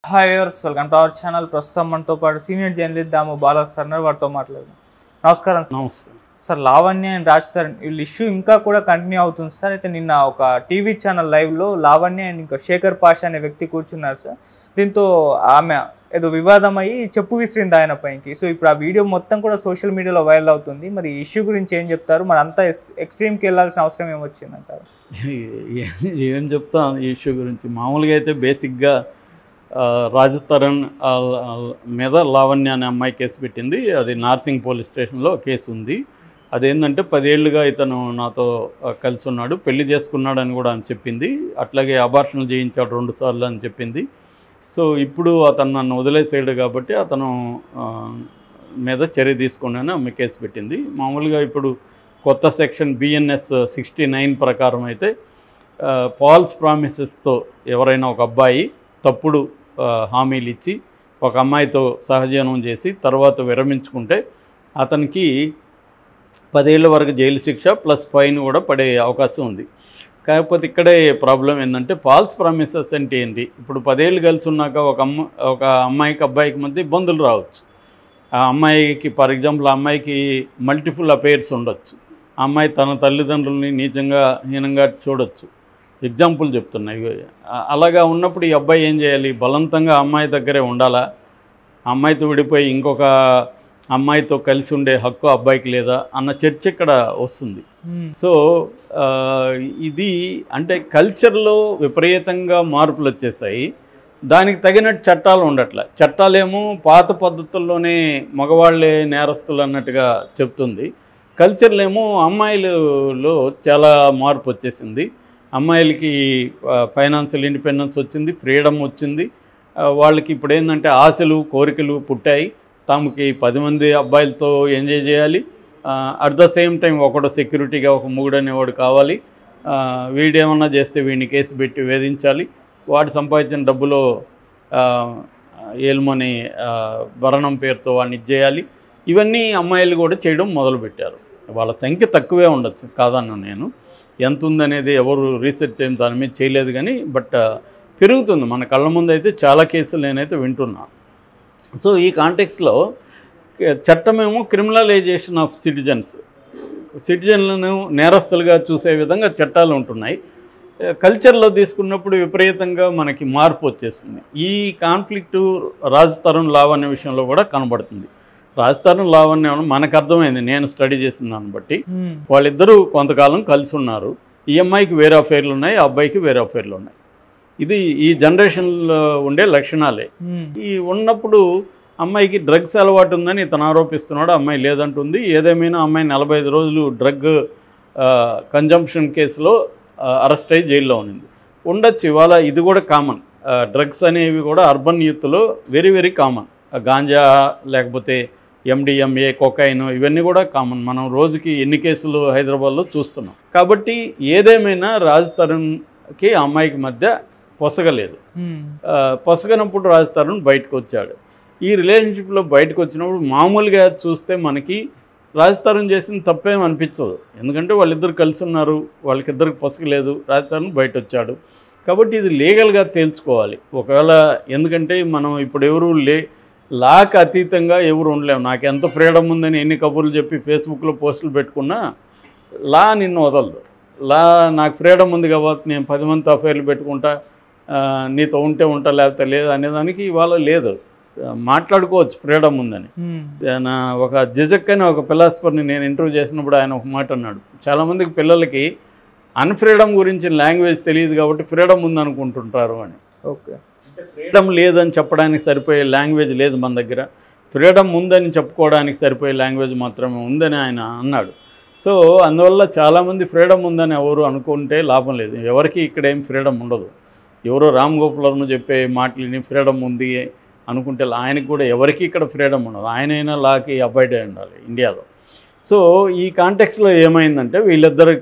Hi viewers, welcome to our channel. ప్రస్తుతం మనతో పాటు సీనియర్ జర్నలిస్ట్ దాము బాలా సార్ వారితో మాట్లాడదాం. నమస్కారం సార్. లావణ్య అండ్ రాజ్ తరుణ్ వీళ్ళ ఇష్యూ ఇంకా కూడా కంటిన్యూ అవుతుంది సార్. అయితే నిన్న ఒక టీవీ ఛానల్ లైవ్లో లావణ్య అండ్ ఇంకా శేఖర్ పాషా అనే వ్యక్తి కూర్చున్నారు సార్. దీంతో ఆమె ఏదో వివాదం అయ్యి చెప్పు విసిరింది ఆయన పైకి. సో ఇప్పుడు ఆ వీడియో మొత్తం కూడా సోషల్ మీడియాలో వైరల్ అవుతుంది. మరి ఈ ఇష్యూ గురించి ఏం చెప్తారు? మరి అంతా ఎక్స్ట్రీమ్కి వెళ్ళాల్సిన అవసరం ఏమొచ్చిందంటారు? ఏం చెప్తాం ఈ ఇష్యూ గురించి? మామూలుగా అయితే బేసిక్గా రాజ్ తరుణ్ మీద లావణ్య అనే అమ్మాయి కేసు పెట్టింది. అది నార్సింగ్ పోలీస్ స్టేషన్లో కేసు ఉంది. అదేంటంటే 10 ఏళ్ళుగా ఇతను నాతో కలిసి ఉన్నాడు, పెళ్లి చేసుకున్నాడు అని కూడా అని చెప్పింది. అట్లాగే అబార్షన్లు చేయించాడు 2 సార్లు అని చెప్పింది. సో ఇప్పుడు అతను నన్ను వదిలేసాడు కాబట్టి అతను మీద చర్య తీసుకున్నాను ఆమె కేసు పెట్టింది. మామూలుగా ఇప్పుడు కొత్త సెక్షన్ BNS 69 ప్రకారం అయితే ఫాల్స్ ప్రామిసెస్తో ఎవరైనా ఒక అబ్బాయి తప్పుడు హామీలు ఇచ్చి ఒక అమ్మాయితో సహజీవనం చేసి తర్వాత విరమించుకుంటే అతనికి 10 ఏళ్ళ వరకు జైలు శిక్ష ప్లస్ ఫైన్ కూడా పడే అవకాశం ఉంది. కాకపోతే ఇక్కడే ప్రాబ్లం ఏంటంటే ఫాల్స్ ప్రామిసెస్ అంటే ఏంటి? ఇప్పుడు 10 ఏళ్ళు కలిసి ఉన్నాక ఒక అమ్మాయికి అబ్బాయికి మధ్య ఇబ్బందులు రావచ్చు. ఆ అమ్మాయికి ఫర్ ఎగ్జాంపుల్ ఆ అమ్మాయికి మల్టిపుల్ అఫైర్స్ ఉండొచ్చు. ఆ అమ్మాయి తన తల్లిదండ్రులని నీచంగా హీనంగా చూడొచ్చు. ఎగ్జాంపుల్ చెప్తున్నాయి. అలాగా ఉన్నప్పుడు ఈ అబ్బాయి ఏం చేయాలి? బలవంతంగా అమ్మాయి దగ్గరే ఉండాలా? అమ్మాయితో విడిపోయి ఇంకొక అమ్మాయితో కలిసి ఉండే హక్కు అబ్బాయికి లేదా అన్న చర్చ ఇక్కడ వస్తుంది. సో ఇది అంటే కల్చర్లో విపరీతంగా మార్పులు వచ్చేసాయి. దానికి తగినట్టు చట్టాలు ఉండట్లే. చట్టాలేమో పాత పద్ధతుల్లోనే మగవాళ్ళే నేరస్తులు అన్నట్టుగా చెప్తుంది. కల్చర్లేమో అమ్మాయిలలో చాలా మార్పు వచ్చేసింది. అమ్మాయిలకి ఫైనాన్షియల్ ఇండిపెండెన్స్ వచ్చింది, ఫ్రీడమ్ వచ్చింది. వాళ్ళకి ఇప్పుడు ఏంటంటే ఆశలు కోరికలు పుట్టాయి. తమకి 10 మంది అబ్బాయిలతో ఎంజాయ్ చేయాలి. అట్ ద సేమ్ టైం ఒకడు సెక్యూరిటీగా ఒక మొగుడు అనేవాడు కావాలి. వీడేమన్నా చేస్తే వీడిని కేసు పెట్టి వేధించాలి. వాడు సంపాదించిన డబ్బులో ఏల్మని భరణం పేరుతో వాడిని ఇచ్చేయాలి. ఇవన్నీ అమ్మాయిలు కూడా చేయడం మొదలుపెట్టారు. వాళ్ళ సంఖ్య తక్కువే ఉండొచ్చు, కాదన్నా నేను. ఎంత ఉందనేది ఎవరు రీసెర్చ్ ఏం దాని మీద చేయలేదు కానీ బట్ పెరుగుతుంది. మన కళ్ళ ముందు అయితే చాలా కేసులు నేనైతే వింటున్నాను. సో ఈ కాంటెక్స్లో చట్టమేమో క్రిమినలైజేషన్ ఆఫ్ సిటిజన్లను నేరస్తులుగా చూసే విధంగా చట్టాలు ఉంటున్నాయి. కల్చర్లో తీసుకున్నప్పుడు విపరీతంగా మనకి మార్పు వచ్చేస్తుంది. ఈ కాన్ఫ్లిక్టు రాజ్ తరుణ్ లావణ్య విషయంలో కూడా కనబడుతుంది. రాజ్ తరుణ్ లావణ్య మనకు అర్థమైంది, నేను స్టడీ చేసిన దాన్ని బట్టి. వాళ్ళిద్దరూ కొంతకాలం కలిసి ఉన్నారు. ఈ అమ్మాయికి వేరే అఫైర్లు ఉన్నాయి, ఆ అబ్బాయికి వేరే అఫైర్లు ఉన్నాయి. ఇది ఈ జనరేషన్లో ఉండే లక్షణాలే. ఈ ఉన్నప్పుడు అమ్మాయికి డ్రగ్స్ అలవాటు ఉందని ఇతను ఆరోపిస్తున్నాడు, అమ్మాయి లేదంటుంది. ఏదేమైనా అమ్మాయి 45 రోజులు డ్రగ్ కన్జంప్షన్ కేసులో అరెస్ట్ అయ్యి జైల్లో ఉండొచ్చు. ఇవాళ ఇది కూడా కామన్. డ్రగ్స్ అనేవి కూడా అర్బన్ యూత్లో వెరీ వెరీ కామన్. గాంజా లేకపోతే MDMA, కొకైన్ ఇవన్నీ కూడా కామన్. మనం రోజుకి ఎన్ని కేసులు హైదరాబాద్లో చూస్తున్నాం. కాబట్టి ఏదేమైనా రాజ్ తరుణ్కి అమ్మాయికి మధ్య పొసగలేదు. పొసగనప్పుడు రాజ్ తరుణ్ బయటకు వచ్చాడు. ఈ రిలేషన్షిప్లో బయటకు వచ్చినప్పుడు మామూలుగా చూస్తే మనకి రాజ్ తరుణ్ చేసిన తప్పేం అనిపించదు. ఎందుకంటే వాళ్ళిద్దరు కలిసి ఉన్నారు, వాళ్ళకిద్దరికి పొసగలేదు, రాజ్ తరుణ్ బయట వచ్చాడు. కాబట్టి ఇది లీగల్గా తేల్చుకోవాలి. ఒకవేళ ఎందుకంటే మనం ఇప్పుడు ఎవరు లాకి అతీతంగా ఎవరు ఉండలేము. నాకు ఎంత ఫ్రీడమ్ ఉందని ఎన్ని కబుర్లు చెప్పి ఫేస్బుక్లో పోస్టులు పెట్టుకున్నా లా నిన్ను వదలదు. లా నాకు ఫ్రీడమ్ ఉంది కాబట్టి నేను 10 మందితో అఫైర్లు పెట్టుకుంటా, నీతో ఉంటే ఉంటా లేకపోతే లేదు అనేదానికి ఇవాళ లేదు. మాట్లాడుకోవచ్చు ఫ్రీడమ్ ఉందని. ఒక జిజక్ అని ఒక ఫిలాసఫర్ని నేను ఇంటర్వ్యూ చేసినప్పుడు ఆయన ఒక మాట అన్నాడు, చాలామందికి పిల్లలకి అన్ఫ్రీడమ్ గురించి లాంగ్వేజ్ తెలియదు కాబట్టి ఫ్రీడమ్ ఉందనుకుంటుంటారు అని. ఓకే, ఫ్రీడమ్ లేదని చెప్పడానికి సరిపోయే లాంగ్వేజ్ లేదు మన దగ్గర, ఫ్రీడమ్ ఉందని చెప్పుకోవడానికి సరిపోయే లాంగ్వేజ్ మాత్రమే ఉందని ఆయన అన్నాడు. సో అందువల్ల చాలామంది ఫ్రీడమ్ ఉందని ఎవరు అనుకుంటే లాభం లేదు. ఎవరికి ఇక్కడ ఏం ఫ్రీడమ్ ఉండదు. ఎవరో రామ్ గోపాల్ వర్మ చెప్పే మాటలని ఫ్రీడమ్ ఉంది అనుకుంటే ఆయనకు కూడా ఎవరికి ఇక్కడ ఫ్రీడమ్ ఉండదు. ఆయనైనా లాకి అబాయిడ్ అయి ఉండాలి ఇండియాలో. సో ఈ కాంటెక్స్లో ఏమైందంటే వీళ్ళిద్దరు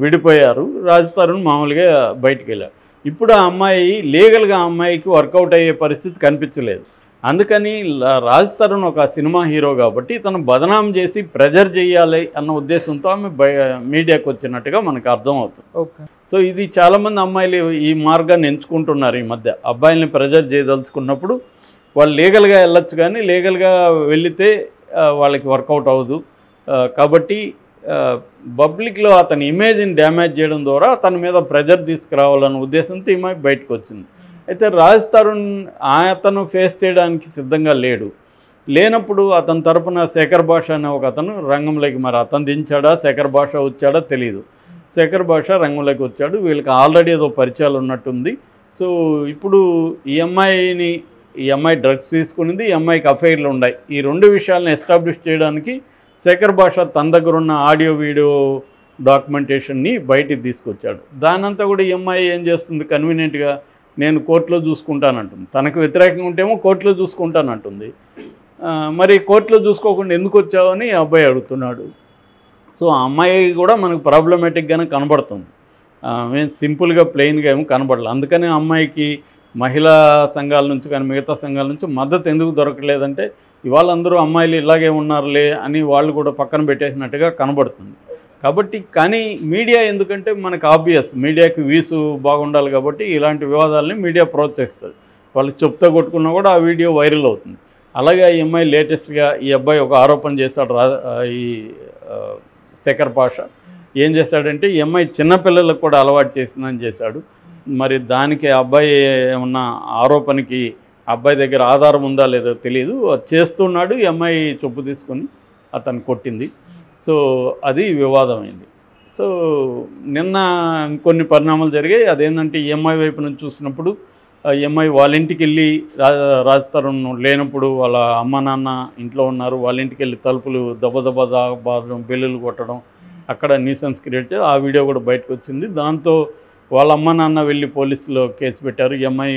విడిపోయారు. రాజ్ తరుణ్ మామూలుగా బయటికి వెళ్ళారు. ఇప్పుడు ఆ అమ్మాయి లీగల్గా ఆ అమ్మాయికి వర్కౌట్ అయ్యే పరిస్థితి కనిపించలేదు. అందుకని రాజ్ తరుణ్ ఒక సినిమా హీరో కాబట్టి ఇతను బదనాం చేసి ప్రెజర్ చేయాలి అన్న ఉద్దేశంతో ఆమె మీడియాకు వచ్చినట్టుగా మనకు అర్థమవుతుంది. ఓకే. సో ఇది చాలామంది అమ్మాయిలు ఈ మార్గాన్ని ఎంచుకుంటున్నారు ఈ మధ్య. అబ్బాయిల్ని ప్రెజర్ చేయదలుచుకున్నప్పుడు వాళ్ళు లీగల్గా వెళ్ళొచ్చు, కానీ లీగల్గా వెళితే వాళ్ళకి వర్కౌట్ అవ్వదు. కాబట్టి పబ్లిక్లో అతని ఇమేజ్ని డ్యామేజ్ చేయడం ద్వారా అతని మీద ప్రెజర్ తీసుకురావాలన్న ఉద్దేశంతో ఈమె బయటకు వచ్చింది. అయితే రాజ్ తరుణ్ అతను ఫేస్ చేయడానికి సిద్ధంగా లేనప్పుడు అతని తరపున శేఖర్ భాష అనే ఒక అతను రంగంలోకి, మరి అతను దించాడా శేఖర్ భాష వచ్చాడా తెలియదు, శేఖర్ భాష రంగంలోకి వచ్చాడు. వీళ్ళకి ఆల్రెడీ ఏదో పరిచయాలు ఉన్నట్టుంది. సో ఇప్పుడు ఈ అమ్మాయి డ్రగ్స్ తీసుకునింది, ఈ అమ్మాయికి అఫైర్లు ఉన్నాయి. ఈ రెండు విషయాలను ఎస్టాబ్లిష్ చేయడానికి శేఖర్ భాష తన దగ్గర ఉన్న ఆడియో వీడియో డాక్యుమెంటేషన్ని బయటికి తీసుకొచ్చాడు. దానంతా కూడా ఈ అమ్మాయి ఏం చేస్తుంది, కన్వీనియంట్గా నేను కోర్టులో చూసుకుంటానంటుంది. తనకు వ్యతిరేకంగా ఉంటేమో కోర్టులో చూసుకుంటానంటుంది. మరి కోర్టులో చూసుకోకుండా ఎందుకు వచ్చావని ఆ అబ్బాయి అడుగుతున్నాడు. సో ఆ అమ్మాయి కూడా మనకు ప్రాబ్లమేటిక్గానే కనబడుతుంది, మేము సింపుల్గా ప్లెయిన్గా ఏమో కనబడాలి. అందుకని ఆ అమ్మాయికి మహిళా సంఘాల నుంచి కానీ మిగతా సంఘాల నుంచి మద్దతు ఎందుకు దొరకలేదంటే ఇవాళ అందరూ అమ్మాయిలు ఇలాగే ఉన్నారులే అని వాళ్ళు కూడా పక్కన పెట్టేసినట్టుగా కనబడుతుంది. కాబట్టి కానీ మీడియా ఎందుకంటే మనకు ఆబ్వియస్ మీడియాకి వీసు బాగుండాలి కాబట్టి ఇలాంటి వివాదాలని మీడియా ప్రోత్సహిస్తుంది. వాళ్ళకి చెప్తా కొట్టుకున్నా కూడా ఆ వీడియో వైరల్ అవుతుంది. అలాగే ఈ అమ్మాయి లేటెస్ట్గా ఈ అబ్బాయి ఒక ఆరోపణ చేశాడు. ఈ శేఖర్ భాష ఏం చేశాడంటే ఈ అమ్మాయి చిన్నపిల్లలకు కూడా అలవాటు చేసిందని చేశాడు. మరి దానికి అబ్బాయి ఏమన్నా ఆరోపణకి అబ్బాయి దగ్గర ఆధారం ఉందా లేదో తెలియదు, చేస్తున్నాడు. ఈ అమ్మాయి చెప్పు తీసుకొని అతను కొట్టింది. సో అది వివాదమైంది. సో నిన్న కొన్ని పరిణామాలు జరిగాయి. అదేంటంటే ఈ అమ్మాయి వైపు నుంచి చూసినప్పుడు ఈ అమ్మాయి వాళ్ళ ఇంటికి వెళ్ళి రాజ్ తరుణ్ లేనప్పుడు వాళ్ళ అమ్మ నాన్న ఇంట్లో ఉన్నారు, వాళ్ళ ఇంటికి వెళ్ళి తలుపులు దెబ్బ బాధడం, బెల్లులు కొట్టడం, అక్కడ న్యూసెన్స్ క్రియేట్ చేసి ఆ వీడియో కూడా బయటకు వచ్చింది. దాంతో వాళ్ళ అమ్మ నాన్న వెళ్ళి పోలీసులో కేసు పెట్టారు. ఈ అమ్మాయి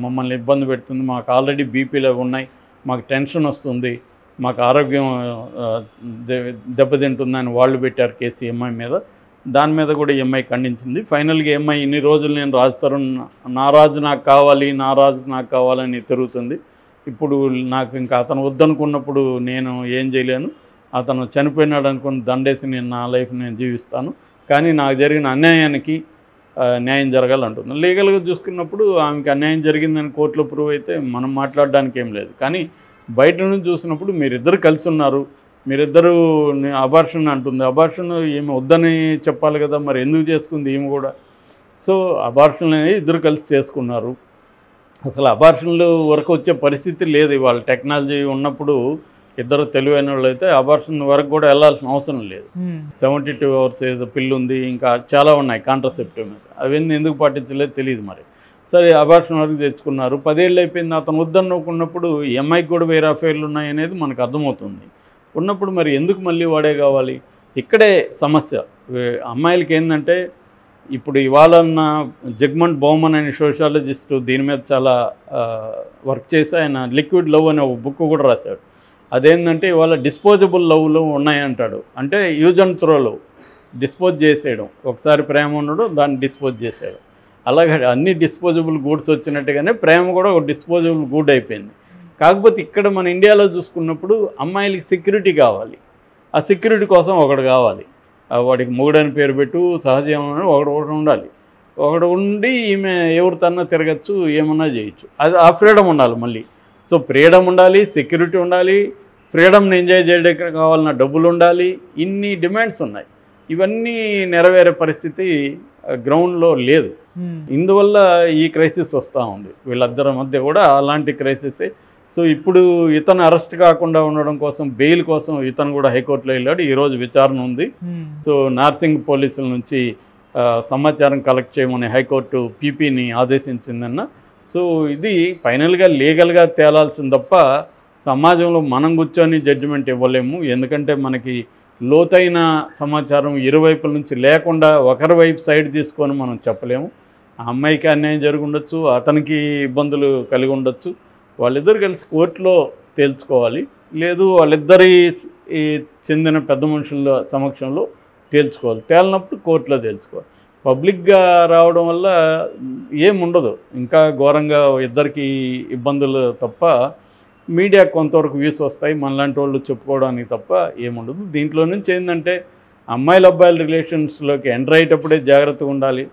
మమ్మల్ని ఇబ్బంది పెడుతుంది, మాకు ఆల్రెడీ బీపీలు ఉన్నాయి, మాకు టెన్షన్ వస్తుంది, మాకు ఆరోగ్యం దెబ్బతింటుందని వాళ్ళు పెట్టారు కేసు ఈ అమ్మాయి మీద. దాని మీద కూడా ఈ అమ్మాయి ఖండించింది. ఫైనల్గా ఈ అమ్మాయి ఇన్ని రోజులు నేను రాజ్ తరుణ్ నా రాజు నాకు కావాలని తిరుగుతుంది. ఇప్పుడు నాకు ఇంకా అతను వద్దనుకున్నప్పుడు నేను ఏం చేయలేను, అతను చనిపోయినాడు అనుకుని దండేసి నేను నా లైఫ్ నేను జీవిస్తాను, కానీ నాకు జరిగిన అన్యాయానికి న్యాయం జరగాలంటుంది. లీగల్గా చూసుకున్నప్పుడు ఆమెకి అన్యాయం జరిగిందని కోర్టులో ప్రూవ్ అయితే మనం మాట్లాడడానికి ఏం లేదు. కానీ బయట నుంచి చూసినప్పుడు మీరిద్దరు కలిసి ఉన్నారు, మీరిద్దరూ అబార్షన్ అంటుంది. అబార్షన్ ఏమి వద్దని చెప్పాలి కదా, మరి ఎందుకు చేసుకుంది ఈమె కూడా. సో అబార్షన్ అనేది ఇద్దరు కలిసి చేసుకున్నారు. అసలు అబార్షన్లు వరకు వచ్చే పరిస్థితి లేదు. ఇవాళ టెక్నాలజీ ఉన్నప్పుడు ఇద్దరు తెలివైన వాళ్ళు అయితే అబార్షన్ వరకు కూడా వెళ్ళాల్సిన అవసరం లేదు. 72 hours ఏదో పిల్లు ఉంది, ఇంకా చాలా ఉన్నాయి కాంట్రాసెప్టివ్ మీద, అవన్నీ ఎందుకు పాటించలేదు తెలియదు. మరి సరే అబార్షన్ వరకు తెచ్చుకున్నారు, 10 ఏళ్ళు అయిపోయింది. అతను వద్దనుకున్నప్పుడు ఈ అమ్మాయికి కూడా వేరే అఫైర్లు ఉన్నాయి అనేది మనకు అర్థమవుతుంది. ఉన్నప్పుడు మరి ఎందుకు మళ్ళీ వాడే కావాలి? ఇక్కడే సమస్య. అమ్మాయిలకి ఏంటంటే ఇప్పుడు ఇవాళ జగ్మంట్ బౌమన్ అనే సోషాలజిస్టు దీని మీద చాలా వర్క్ చేసి ఆయన లిక్విడ్ లవ్ అనే ఒక బుక్ కూడా రాశాడు. అదేంటంటే ఇవాళ డిస్పోజబుల్ లవ్లు ఉన్నాయంటాడు. అంటే use and throw love, dispose చేసేయడం, ఒకసారి ప్రేమ ఉండడం దాన్ని డిస్పోజ్ చేసేయడం. అలాగే అన్ని డిస్పోజబుల్ గూడ్స్ వచ్చినట్టుగానే ప్రేమ కూడా ఒక డిస్పోజబుల్ గూడ్ అయిపోయింది. కాకపోతే ఇక్కడ మన ఇండియాలో చూసుకున్నప్పుడు అమ్మాయిలకి సెక్యూరిటీ కావాలి, ఆ సెక్యూరిటీ కోసం ఒకడు కావాలి. వాడికి మొగుడని పేరు పెట్టు, సహజీవనం ఒకడు ఉండాలి, ఒకడు ఉండి ఈమె ఎవరితన్నా తిరగచ్చు, ఏమన్నా చేయొచ్చు. అది ఆ ఫ్రీడమ్ ఉండాలి. మళ్ళీ సో ఫ్రీడమ్ ఉండాలి, సెక్యూరిటీ ఉండాలి, ఫ్రీడమ్ని ఎంజాయ్ చేయడానికి కావాలన్న డబ్బులు ఉండాలి, ఇన్ని డిమాండ్స్ ఉన్నాయి. ఇవన్నీ నెరవేరే పరిస్థితి గ్రౌండ్లో లేదు. ఇందువల్ల ఈ క్రైసిస్ వస్తూ ఉంది వీళ్ళిద్దరి మధ్య కూడా, అలాంటి క్రైసిసే. సో ఇప్పుడు ఇతను అరెస్ట్ కాకుండా ఉండడం కోసం బెయిల్ కోసం ఇతను కూడా హైకోర్టులో వెళ్ళాడు. ఈరోజు విచారణ ఉంది. సో నార్సింగ్ పోలీసుల నుంచి సమాచారం కలెక్ట్ చేయమని హైకోర్టు పీపీని ఆదేశించిందన్న. సో ఇది ఫైనల్గా లీగల్గా తేలాల్సింది తప్ప సమాజంలో మనం కూర్చొని జడ్జిమెంట్ ఇవ్వలేము. ఎందుకంటే మనకి లోతైన సమాచారం ఇరువైపుల నుంచి లేకుండా ఒకరి వైపు సైడ్ తీసుకొని మనం చెప్పలేము. ఆ అమ్మాయికి అన్యాయం జరిగి ఉండొచ్చు, అతనికి ఇబ్బందులు కలిగి ఉండొచ్చు. వాళ్ళిద్దరు కలిసి కోర్టులో తేల్చుకోవాలి, లేదు వాళ్ళిద్దరి చెందిన పెద్ద మనుషుల సమక్షంలో తేల్చుకోవాలి. తేలినప్పుడు కోర్టులో తేల్చుకోవాలి. పబ్లిక్గా రావడం వల్ల ఏముండదు, ఇంకా ఘోరంగా ఇద్దరికి ఇబ్బందులు తప్ప మీడియా కొంతవరకు వ్యూస్ వస్తాయి, మనలాంటి వాళ్ళు చెప్పుకోవడానికి తప్ప ఏముండదు. దీంట్లో నుంచి ఏంటంటే అమ్మాయిల అబ్బాయిల రిలేషన్స్లోకి ఎంటర్ అయ్యేటప్పుడే జాగ్రత్తగా ఉండాలి.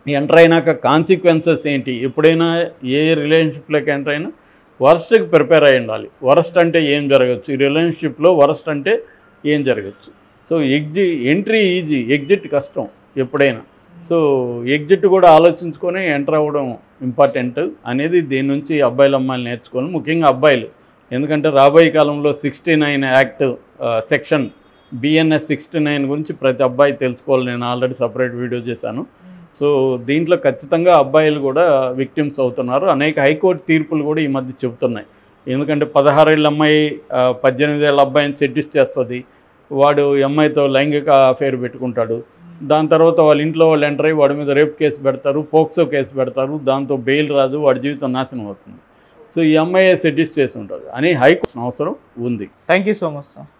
ఎంటర్ అయినాక కాన్సిక్వెన్సెస్ ఏంటి, ఎప్పుడైనా ఏ రిలేషన్షిప్లోకి ఎంటర్ అయినా వరస్ట్కి ప్రిపేర్ అయి ఉండాలి. వరస్ట్ అంటే ఏం జరగచ్చు, ఈ రిలేషన్షిప్లో వరస్ట్ అంటే ఏం జరగచ్చు. సో ఎంట్రీ ఈజీ, ఎగ్జిట్ కష్టం ఎప్పుడైనా. సో ఎగ్జిట్ కూడా ఆలోచించుకొని ఎంటర్ అవ్వడం ఇంపార్టెంట్ అనేది దీని నుంచి అబ్బాయిలు అమ్మాయిలు నేర్చుకోవాలి, ముఖ్యంగా అబ్బాయిలు. ఎందుకంటే రాబోయే కాలంలో 69 యాక్ట్ సెక్షన్ BNS 69 గురించి ప్రతి అబ్బాయి తెలుసుకోవాలి. నేను ఆల్రెడీ సపరేట్ వీడియో చేశాను. సో దీంట్లో ఖచ్చితంగా అబ్బాయిలు కూడా విక్టిమ్స్ అవుతున్నారు. అనేక హైకోర్టు తీర్పులు కూడా ఈ మధ్య చెబుతున్నాయి. ఎందుకంటే 16 ఏళ్ళ అమ్మాయి 18 ఏళ్ళ అబ్బాయిని సెడ్యూస్ చేస్తుంది, వాడు అమ్మాయితో లైంగిక అఫేర్ పెట్టుకుంటాడు. దాని తర్వాత వాళ్ళ ఇంట్లో వాళ్ళు ఎంటర్ అయ్యి వాడి మీద రేప్ కేసు పెడతారు, పోక్సో కేసు పెడతారు, దాంతో బెయిల్ రాదు, వాడి జీవితం నాశనం అవుతుంది. సో ఈ అమ్మాయి సెడ్యూస్ చేసి ఉంటారు అని హైకోర్టు అవసరం ఉంది. Thank you so much sir.